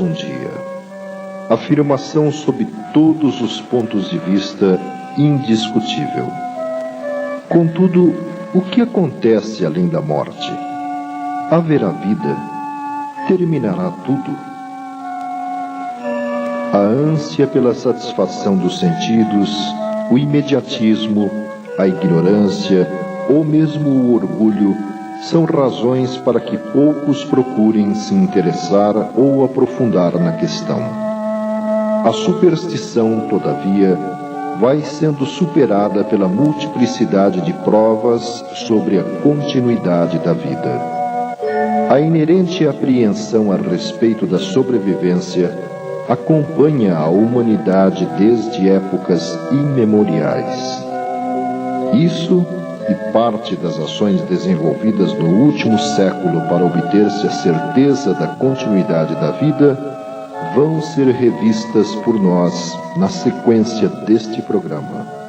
um dia. Afirmação sob todos os pontos de vista indiscutível. Contudo, o que acontece além da morte? Haverá vida? Terminará tudo? A ânsia pela satisfação dos sentidos, o imediatismo, a ignorância ou mesmo o orgulho são razões para que poucos procurem se interessar ou aprofundar na questão. A superstição, todavia, vai sendo superada pela multiplicidade de provas sobre a continuidade da vida. A inerente apreensão a respeito da sobrevivência acompanha a humanidade desde épocas imemoriais. Isso e parte das ações desenvolvidas no último século para obter-se a certeza da continuidade da vida vão ser revistas por nós na sequência deste programa.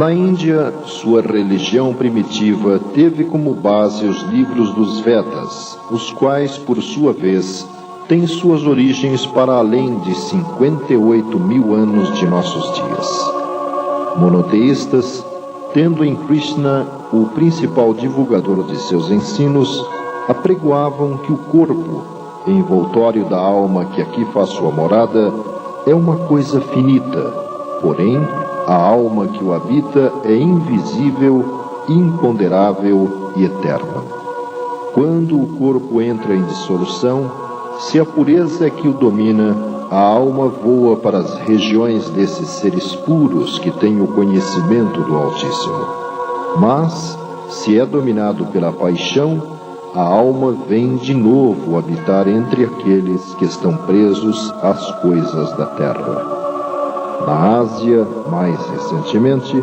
Na Índia, sua religião primitiva teve como base os livros dos Vedas, os quais, por sua vez, têm suas origens para além de 58 mil anos de nossos dias. Monoteístas, tendo em Krishna o principal divulgador de seus ensinos, apregoavam que o corpo, envoltório da alma que aqui faz sua morada, é uma coisa finita, porém, a alma que o habita é invisível, imponderável e eterna. Quando o corpo entra em dissolução, se a pureza é que o domina, a alma voa para as regiões desses seres puros que têm o conhecimento do Altíssimo. Mas, se é dominado pela paixão, a alma vem de novo habitar entre aqueles que estão presos às coisas da terra. Na Ásia, mais recentemente,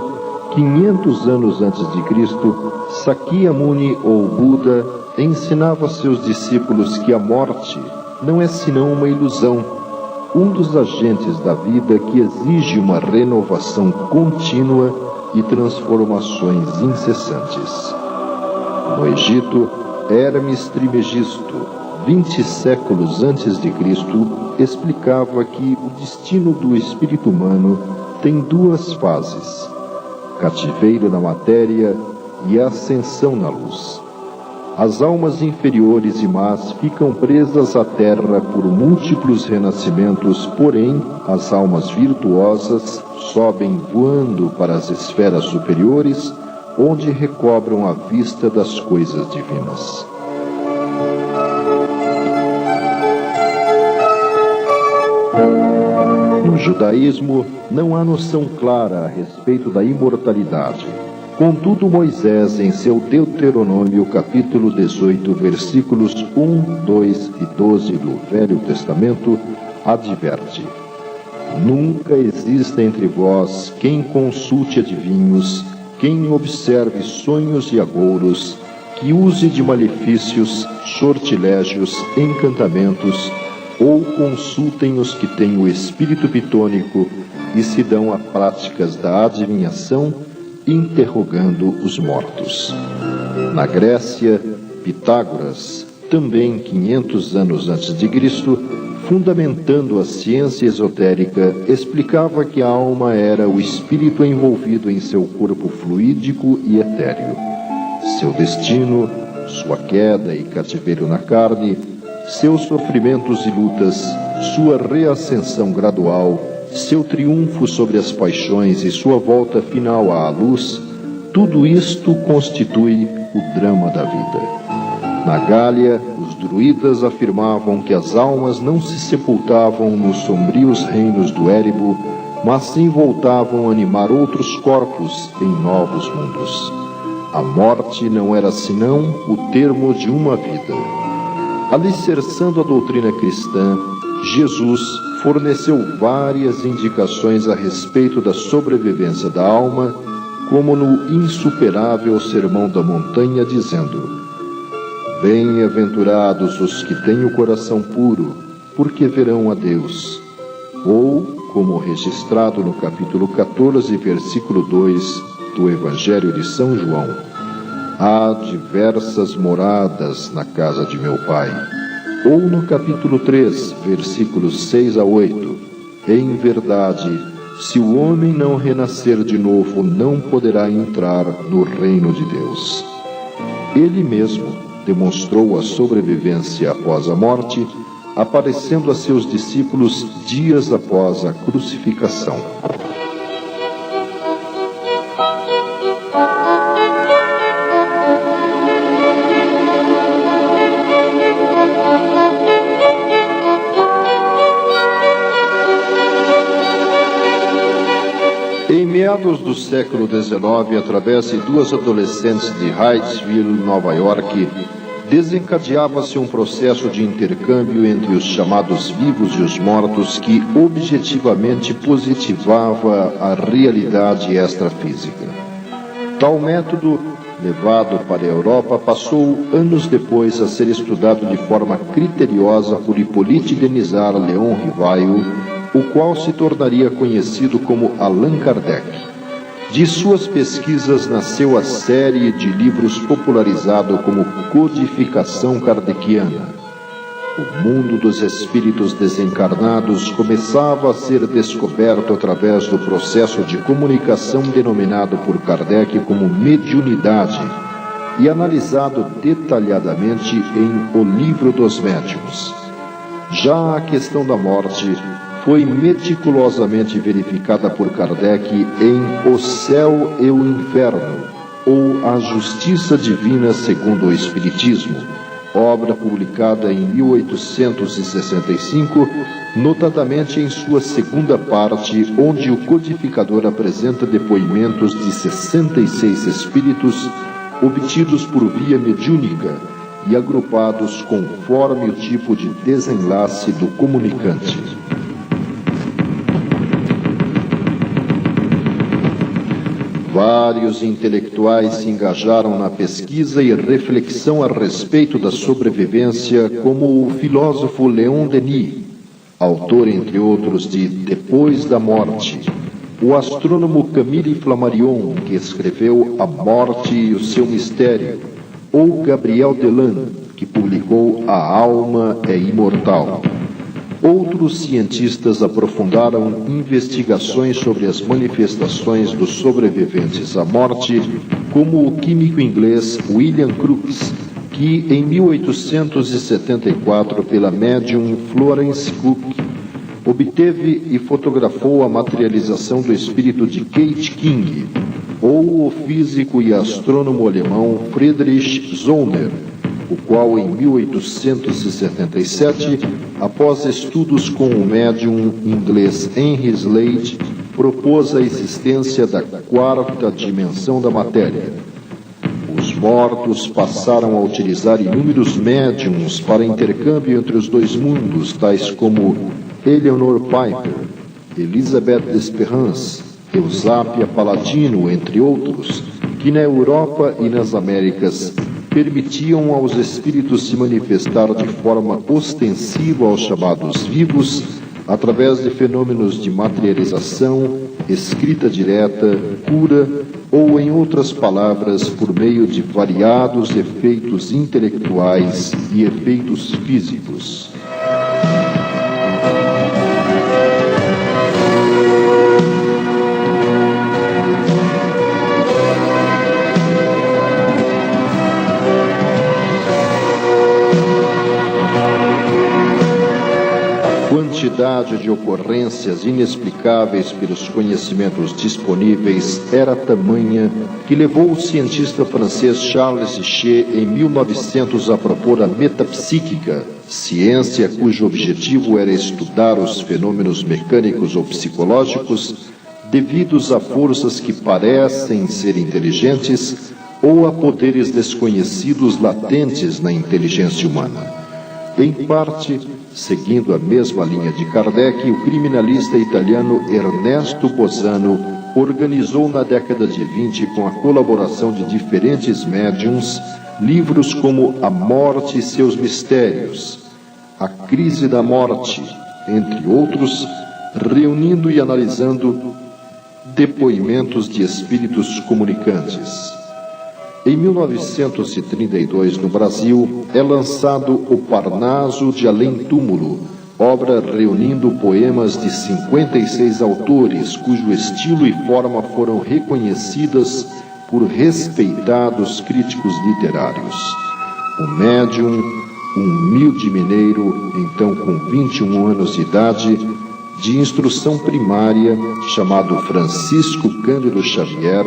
500 anos antes de Cristo, Sakyamuni ou Buda ensinava a seus discípulos que a morte não é senão uma ilusão, um dos agentes da vida que exige uma renovação contínua e transformações incessantes. No Egito, Hermes Trismegisto, 20 séculos antes de Cristo, explicava que o destino do espírito humano tem duas fases: cativeiro na matéria e ascensão na luz. As almas inferiores e más ficam presas à terra por múltiplos renascimentos, porém, as almas virtuosas sobem voando para as esferas superiores, onde recobram a vista das coisas divinas. No judaísmo, não há noção clara a respeito da imortalidade. Contudo, Moisés, em seu Deuteronômio, capítulo 18, versículos 1, 2 e 12 do Velho Testamento, adverte: Nunca exista entre vós quem consulte adivinhos, quem observe sonhos e agouros, que use de malefícios, sortilégios, encantamentos, ou consultem os que têm o espírito pitônico e se dão a práticas da adivinhação, interrogando os mortos. Na Grécia, Pitágoras, também 500 anos antes de Cristo, fundamentando a ciência esotérica, explicava que a alma era o espírito envolvido em seu corpo fluídico e etéreo. Seu destino, sua queda e cativeiro na carne, seus sofrimentos e lutas, sua reascensão gradual, seu triunfo sobre as paixões e sua volta final à luz, tudo isto constitui o drama da vida. Na Gália, os druidas afirmavam que as almas não se sepultavam nos sombrios reinos do Érebo, mas sim voltavam a animar outros corpos em novos mundos. A morte não era senão o termo de uma vida. Alicerçando a doutrina cristã, Jesus forneceu várias indicações a respeito da sobrevivência da alma como no insuperável Sermão da Montanha, dizendo: Bem-aventurados os que têm o coração puro, porque verão a Deus. Ou, como registrado no capítulo 14, versículo 2 do Evangelho de São João: Há diversas moradas na casa de meu Pai. Ou no capítulo 3, versículos 6 a 8: Em verdade, se o homem não renascer de novo, não poderá entrar no reino de Deus. Ele mesmo demonstrou a sobrevivência após a morte, aparecendo a seus discípulos dias após a crucificação. Em meados do século XIX, através de duas adolescentes de Hydesville, Nova York, desencadeava-se um processo de intercâmbio entre os chamados vivos e os mortos que objetivamente positivava a realidade extrafísica. Tal método, levado para a Europa, passou anos depois a ser estudado de forma criteriosa por Hippolyte Denisard Leon Rivail, o qual se tornaria conhecido como Allan Kardec. De suas pesquisas nasceu a série de livros popularizado como Codificação Kardeciana. O mundo dos espíritos desencarnados começava a ser descoberto através do processo de comunicação denominado por Kardec como mediunidade e analisado detalhadamente em O Livro dos Médiuns. Já a questão da morte foi meticulosamente verificada por Kardec em O Céu e o Inferno, ou A Justiça Divina segundo o Espiritismo, obra publicada em 1865, notadamente em sua segunda parte, onde o codificador apresenta depoimentos de 66 espíritos obtidos por via mediúnica e agrupados conforme o tipo de desenlace do comunicante. Vários intelectuais se engajaram na pesquisa e reflexão a respeito da sobrevivência, como o filósofo Leon Denis, autor, entre outros, de Depois da Morte, o astrônomo Camille Flammarion, que escreveu A Morte e o Seu Mistério, ou Gabriel Delan, que publicou A Alma é Imortal. Outros cientistas aprofundaram investigações sobre as manifestações dos sobreviventes à morte, como o químico inglês William Crookes, que em 1874, pela médium Florence Cook, obteve e fotografou a materialização do espírito de Kate King, ou o físico e astrônomo alemão Friedrich Zollner, o qual em 1877, após estudos com o médium inglês Henry Slade, propôs a existência da quarta dimensão da matéria. Os mortos passaram a utilizar inúmeros médiums para intercâmbio entre os dois mundos, tais como Eleanor Piper, Elizabeth Desperance, Eusápia Paladino, entre outros, que na Europa e nas Américas permitiam aos espíritos se manifestar de forma ostensiva aos chamados vivos, através de fenômenos de materialização, escrita direta, cura, ou, em outras palavras, por meio de variados efeitos intelectuais e efeitos físicos. A quantidade de ocorrências inexplicáveis pelos conhecimentos disponíveis era tamanha que levou o cientista francês Charles Richer em 1900 a propor a metapsíquica, ciência cujo objetivo era estudar os fenômenos mecânicos ou psicológicos devidos a forças que parecem ser inteligentes ou a poderes desconhecidos latentes na inteligência humana. Em parte, seguindo a mesma linha de Kardec, o criminalista italiano Ernesto Bosano organizou na década de 20, com a colaboração de diferentes médiums, livros como A Morte e Seus Mistérios, A Crise da Morte, entre outros, reunindo e analisando depoimentos de espíritos comunicantes. Em 1932, no Brasil, é lançado O Parnaso de Além Túmulo, obra reunindo poemas de 56 autores, cujo estilo e forma foram reconhecidas por respeitados críticos literários. O médium, um humilde mineiro, então com 21 anos de idade, de instrução primária, chamado Francisco Cândido Xavier,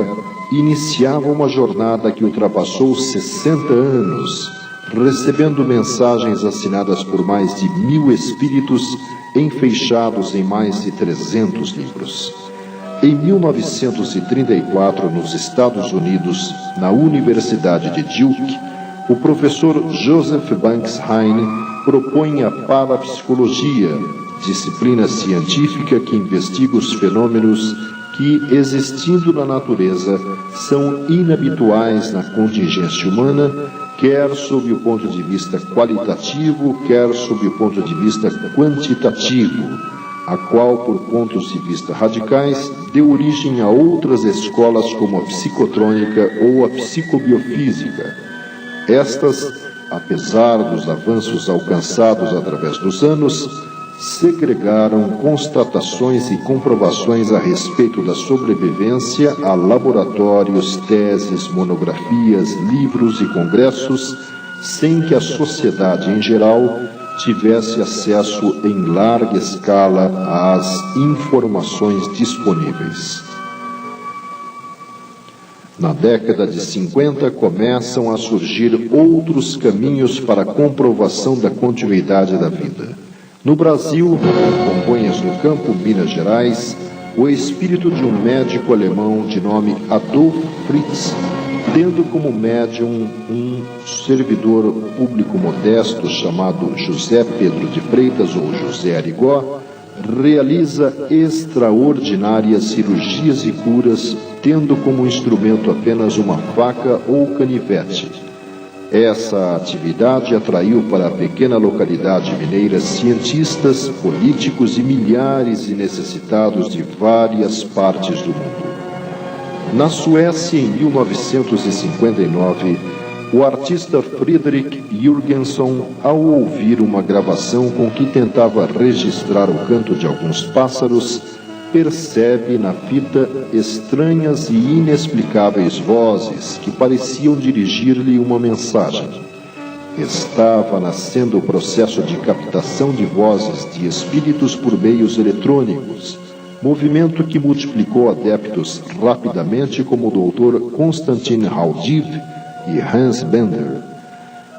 iniciava uma jornada que ultrapassou 60 anos, recebendo mensagens assinadas por mais de 1000 espíritos, enfeixados em mais de 300 livros. Em 1934, nos Estados Unidos, na Universidade de Duke, o professor Joseph Banks Heine propõe a parapsicologia, disciplina científica que investiga os fenômenos que, existindo na natureza, são inabituais na contingência humana, quer sob o ponto de vista qualitativo, quer sob o ponto de vista quantitativo, a qual, por pontos de vista radicais, deu origem a outras escolas como a psicotrônica ou a psicobiofísica. Estas, apesar dos avanços alcançados através dos anos, segregaram constatações e comprovações a respeito da sobrevivência a laboratórios, teses, monografias, livros e congressos, sem que a sociedade em geral tivesse acesso em larga escala às informações disponíveis. Na década de 50, começam a surgir outros caminhos para a comprovação da continuidade da vida. No Brasil, em Congonhas do Campo, Minas Gerais, o espírito de um médico alemão de nome Adolf Fritz, tendo como médium um servidor público modesto chamado José Pedro de Freitas ou José Arigó, realiza extraordinárias cirurgias e curas, tendo como instrumento apenas uma faca ou canivete. Essa atividade atraiu para a pequena localidade mineira cientistas, políticos e milhares de necessitados de várias partes do mundo. Na Suécia, em 1959, o artista Fredrik Jürgenson, ao ouvir uma gravação com que tentava registrar o canto de alguns pássaros, percebe na fita estranhas e inexplicáveis vozes que pareciam dirigir-lhe uma mensagem. Estava nascendo o processo de captação de vozes de espíritos por meios eletrônicos, movimento que multiplicou adeptos rapidamente como o Dr. Konstantin Haudiv e Hans Bender.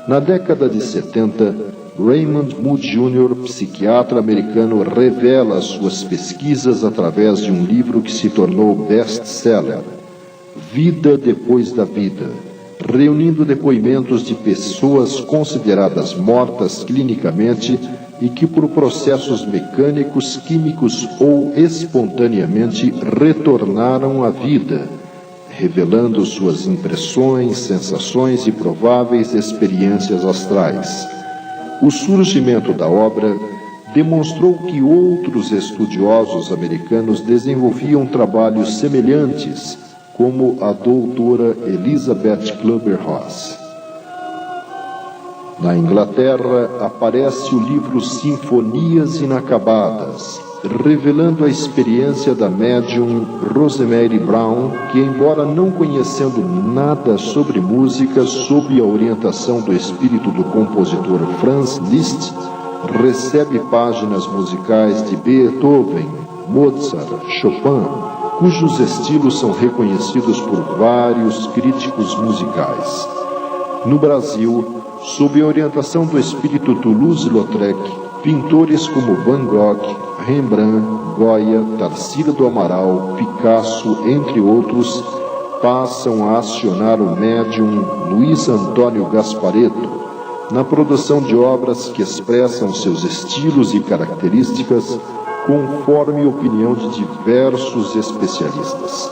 Na década de 70, Raymond Moody Jr., psiquiatra americano, revela suas pesquisas através de um livro que se tornou best-seller, Vida Depois da Vida, reunindo depoimentos de pessoas consideradas mortas clinicamente e que por processos mecânicos, químicos ou espontaneamente retornaram à vida, revelando suas impressões, sensações e prováveis experiências astrais. O surgimento da obra demonstrou que outros estudiosos americanos desenvolviam trabalhos semelhantes, como a doutora Elizabeth Kübler-Ross. Na Inglaterra, aparece o livro Sinfonias Inacabadas, revelando a experiência da médium Rosemary Brown, que, embora não conhecendo nada sobre música, sob a orientação do espírito do compositor Franz Liszt, recebe páginas musicais de Beethoven, Mozart, Chopin, cujos estilos são reconhecidos por vários críticos musicais. No Brasil, sob a orientação do espírito Toulouse-Lautrec, pintores como Van Gogh, Rembrandt, Goya, Tarsila do Amaral, Picasso, entre outros, passam a acionar o médium Luiz Antônio Gasparetto na produção de obras que expressam seus estilos e características, conforme opinião de diversos especialistas.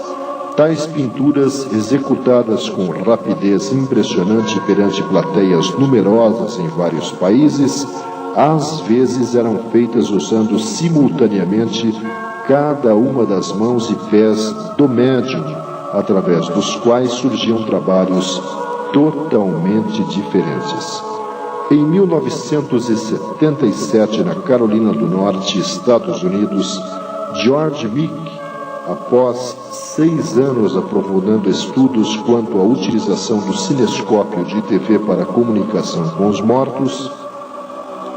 Tais pinturas, executadas com rapidez impressionante perante plateias numerosas em vários países, às vezes eram feitas usando simultaneamente cada uma das mãos e pés do médium, através dos quais surgiam trabalhos totalmente diferentes. Em 1977, na Carolina do Norte, Estados Unidos, George Meek, após 6 anos aprofundando estudos quanto à utilização do cinescópio de TV para comunicação com os mortos,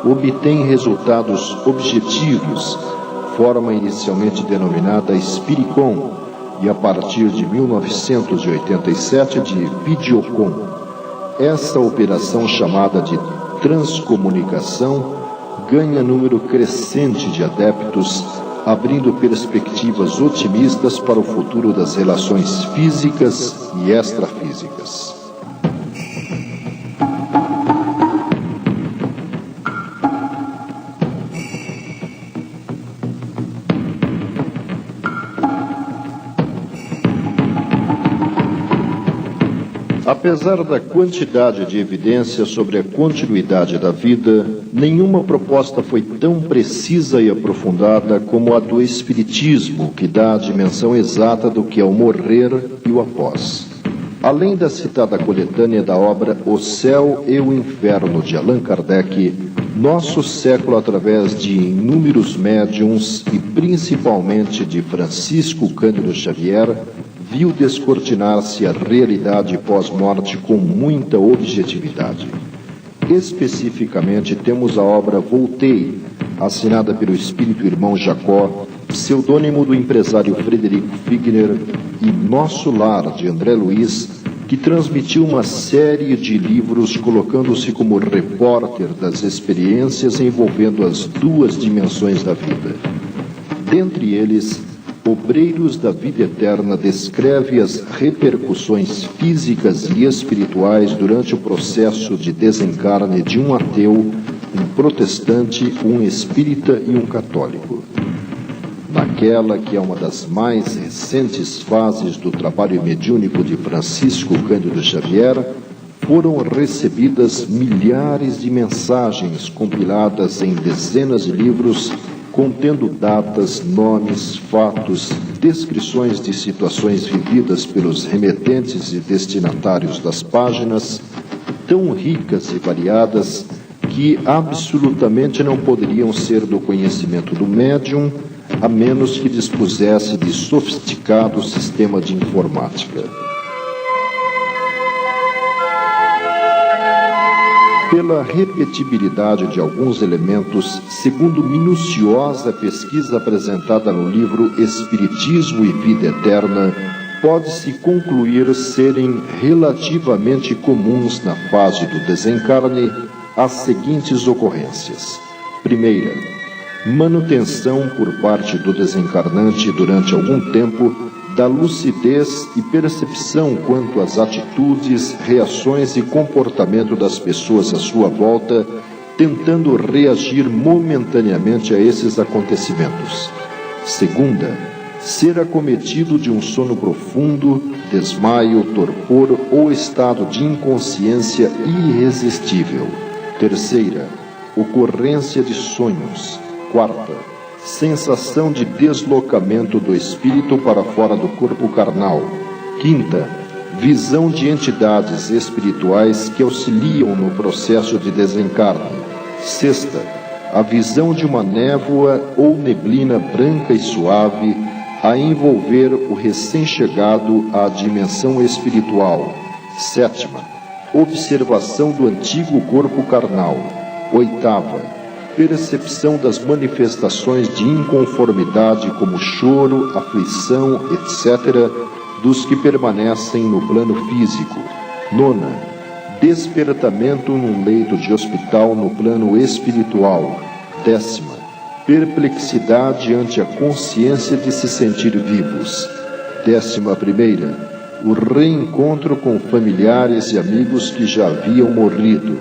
obtém resultados objetivos, forma inicialmente denominada Spiricom, e a partir de 1987 de Videocom. Essa operação, chamada de transcomunicação, ganha número crescente de adeptos, abrindo perspectivas otimistas para o futuro das relações físicas e extrafísicas. Apesar da quantidade de evidências sobre a continuidade da vida, nenhuma proposta foi tão precisa e aprofundada como a do Espiritismo, que dá a dimensão exata do que é o morrer e o após. Além da citada coletânea da obra O Céu e o Inferno, de Allan Kardec, nosso século, através de inúmeros médiuns e principalmente de Francisco Cândido Xavier, viu descortinar-se a realidade pós-morte com muita objetividade. Especificamente, temos a obra Voltei, assinada pelo espírito irmão Jacó, pseudônimo do empresário Frederico Figner, e Nosso Lar, de André Luiz, que transmitiu uma série de livros colocando-se como repórter das experiências envolvendo as duas dimensões da vida. Dentre eles, Obreiros da Vida Eterna descreve as repercussões físicas e espirituais durante o processo de desencarne de um ateu, um protestante, um espírita e um católico. Naquela que é uma das mais recentes fases do trabalho mediúnico de Francisco Cândido Xavier, foram recebidas milhares de mensagens compiladas em dezenas de livros, contendo datas, nomes, fatos, descrições de situações vividas pelos remetentes e destinatários das páginas, tão ricas e variadas que absolutamente não poderiam ser do conhecimento do médium, a menos que dispusesse de sofisticado sistema de informática. Pela repetibilidade de alguns elementos, segundo minuciosa pesquisa apresentada no livro Espiritismo e Vida Eterna, pode-se concluir serem relativamente comuns na fase do desencarne as seguintes ocorrências. Primeira, manutenção por parte do desencarnante durante algum tempo da lucidez e percepção quanto às atitudes, reações e comportamento das pessoas à sua volta, tentando reagir momentaneamente a esses acontecimentos. Segunda, ser acometido de um sono profundo, desmaio, torpor ou estado de inconsciência irresistível. Terceira, ocorrência de sonhos. Quarta, sensação de deslocamento do espírito para fora do corpo carnal. Quinta, visão de entidades espirituais que auxiliam no processo de desencarne. Sexta, a visão de uma névoa ou neblina branca e suave a envolver o recém-chegado à dimensão espiritual. Sétima, observação do antigo corpo carnal. Oitava, percepção das manifestações de inconformidade como choro, aflição, etc., dos que permanecem no plano físico. Nona, despertamento num leito de hospital no plano espiritual. Décima, perplexidade ante a consciência de se sentir vivos. 11ª, o reencontro com familiares e amigos que já haviam morrido.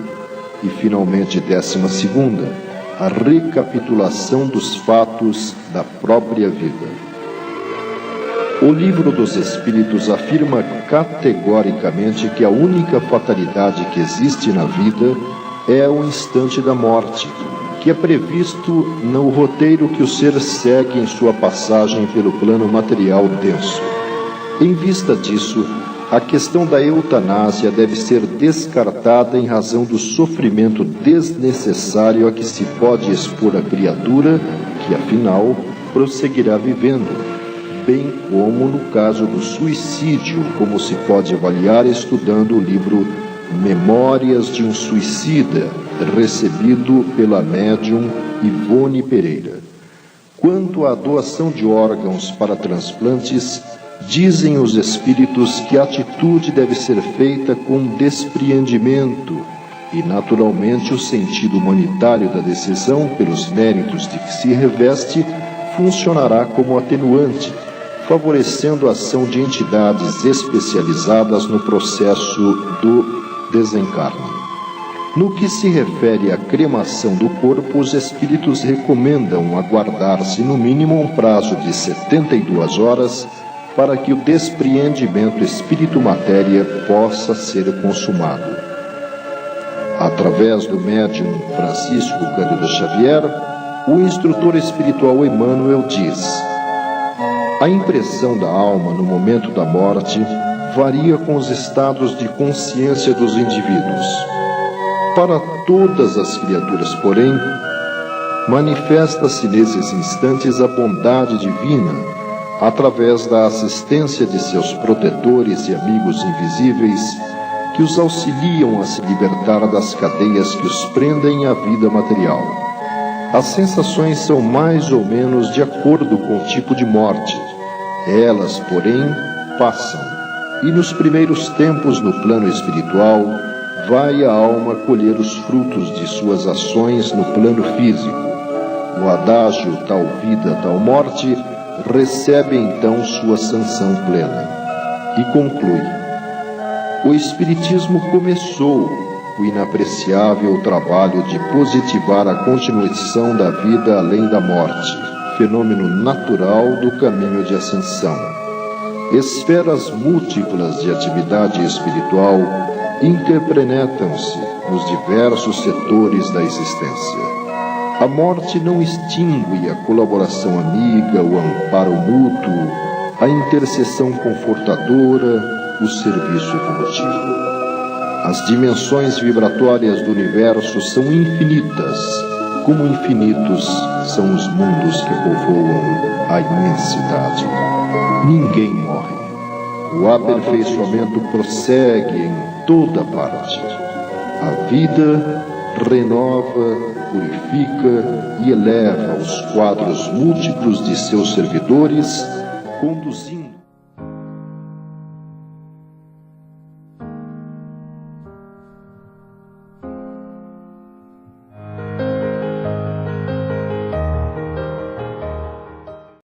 E finalmente 12ª, a recapitulação dos fatos da própria vida. O Livro dos Espíritos afirma categoricamente que a única fatalidade que existe na vida é o instante da morte, que é previsto no roteiro que o ser segue em sua passagem pelo plano material denso. Em vista disso, a questão da eutanásia deve ser descartada em razão do sofrimento desnecessário a que se pode expor a criatura, que afinal prosseguirá vivendo, bem como no caso do suicídio, como se pode avaliar estudando o livro Memórias de um Suicida, recebido pela médium Ivone Pereira. Quanto à doação de órgãos para transplantes, dizem os espíritos que a atitude deve ser feita com despreendimento e, naturalmente, o sentido humanitário da decisão, pelos méritos de que se reveste, funcionará como atenuante, favorecendo a ação de entidades especializadas no processo do desencarne. No que se refere à cremação do corpo, os espíritos recomendam aguardar-se no mínimo um prazo de 72 horas para que o despreendimento espírito-matéria possa ser consumado. Através do médium Francisco Cândido Xavier, o instrutor espiritual Emmanuel diz: a impressão da alma no momento da morte varia com os estados de consciência dos indivíduos. Para todas as criaturas, porém, manifesta-se nesses instantes a bondade divina, através da assistência de seus protetores e amigos invisíveis, que os auxiliam a se libertar das cadeias que os prendem à vida material. As sensações são mais ou menos de acordo com o tipo de morte. Elas, porém, passam, e nos primeiros tempos no plano espiritual, vai a alma colher os frutos de suas ações no plano físico. O adágio tal vida, tal morte recebe então sua sanção plena. E conclui: o Espiritismo começou o inapreciável trabalho de positivar a continuação da vida além da morte, fenômeno natural do caminho de ascensão. Esferas múltiplas de atividade espiritual interpenetram-se nos diversos setores da existência. A morte não extingue a colaboração amiga, o amparo mútuo, a intercessão confortadora, o serviço evolutivo. As dimensões vibratórias do universo são infinitas, como infinitos são os mundos que povoam a imensidade. Ninguém morre. O aperfeiçoamento prossegue em toda parte. A vida renova, purifica e eleva os quadros múltiplos de seus servidores, conduzindo